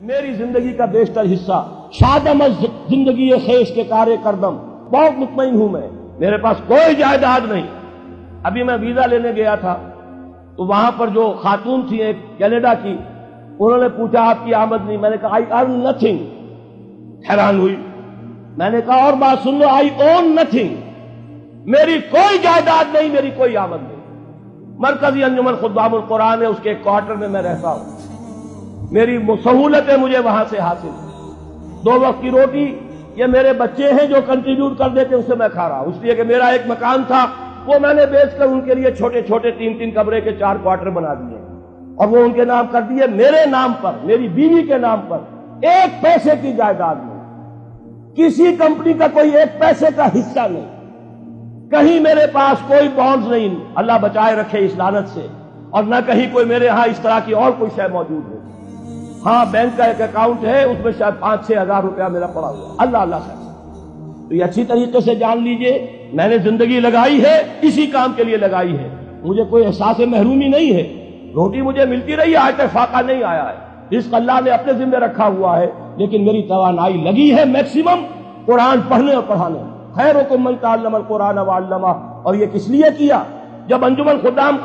میری زندگی کا بیشتر حصہ شادم از زندگی خیش کے کارے کردم، بہت مطمئن ہوں میں، میرے پاس کوئی جائیداد نہیں۔ ابھی میں ویزا لینے گیا تھا تو وہاں پر جو خاتون تھی ایک کینیڈا کی، انہوں نے پوچھا آپ کی آمد نہیں، میں نے کہا آئی ارن نتھنگ، حیران ہوئی۔ میں نے کہا اور بات سن لو، آئی اون نتھنگ، میری کوئی جائیداد نہیں، میری کوئی آمد نہیں۔ مرکزی انجمن خدام القرآن ہے، اس کے ایک کوارٹر میں رہتا ہوں، میری سہولتیں مجھے وہاں سے حاصل ہیں، 2 وقت کی روٹی یہ میرے بچے ہیں جو کنٹریبیوٹ کر دیتے، اس سے میں کھا رہا ہوں، اس لیے کہ میرا ایک مکان تھا وہ میں نے بیچ کر ان کے لیے چھوٹے چھوٹے 3 کمرے کے 4 کوارٹر بنا دیے اور وہ ان کے نام کر دیے، میرے نام پر، میری بیوی کے نام پر 1 پیسے کی جائیداد نہیں، کسی کمپنی کا کوئی 1 پیسے کا حصہ نہیں، کہیں میرے پاس کوئی بانڈز نہیں، اللہ بچائے رکھے اس لعنت سے، اور نہ کہیں کوئی میرے ہاں اس طرح کی اور کوئی شے موجود ہے۔ ہاں بینک کا ایک اکاؤنٹ ہے، اس میں شاید 5-6 ہزار روپیہ میرا پڑا ہوا، اللہ اللہ سے۔ تو یہ اچھی طریقے سے جان لیجئے، میں نے زندگی لگائی ہے اسی کام کے لیے لگائی ہے، مجھے کوئی احساس محرومی نہیں ہے، روٹی مجھے ملتی رہی ہے، آج تک فاقہ نہیں آیا ہے، رزق اللہ نے اپنے ذمہ رکھا ہوا ہے، لیکن میری توانائی لگی ہے میکسیمم قرآن پڑھنے اور پڑھانے۔ خیرکم من تعلم القرآن وعلمہ، اور یہ کس لیے کیا؟ جب انجمن خدام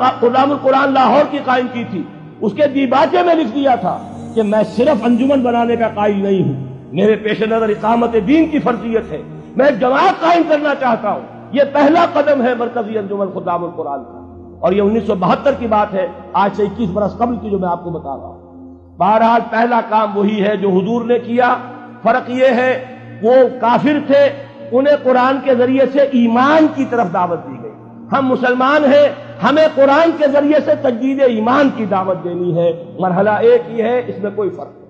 القرآن لاہور کی قائم کی تھی، اس کے دیباچے میں لکھ دیا تھا کہ میں صرف انجمن بنانے کا قائل نہیں ہوں، میرے پیش نظر اقامت دین کی فرضیت ہے، میں ایک جماعت قائم کرنا چاہتا ہوں، یہ پہلا قدم ہے مرکزی انجمن خدام القرآن کا، اور یہ 1972 کی بات ہے، آج سے 21 برس قبل کی جو میں آپ کو بتا رہا ہوں۔ بہرحال پہلا کام وہی ہے جو حضور نے کیا، فرق یہ ہے وہ کافر تھے، انہیں قرآن کے ذریعے سے ایمان کی طرف دعوت دی گئی، ہم مسلمان ہیں، ہمیں قرآن کے ذریعے سے تجدید ایمان کی دعوت دینی ہے، مرحلہ ایک ہی ہے، اس میں کوئی فرق نہیں۔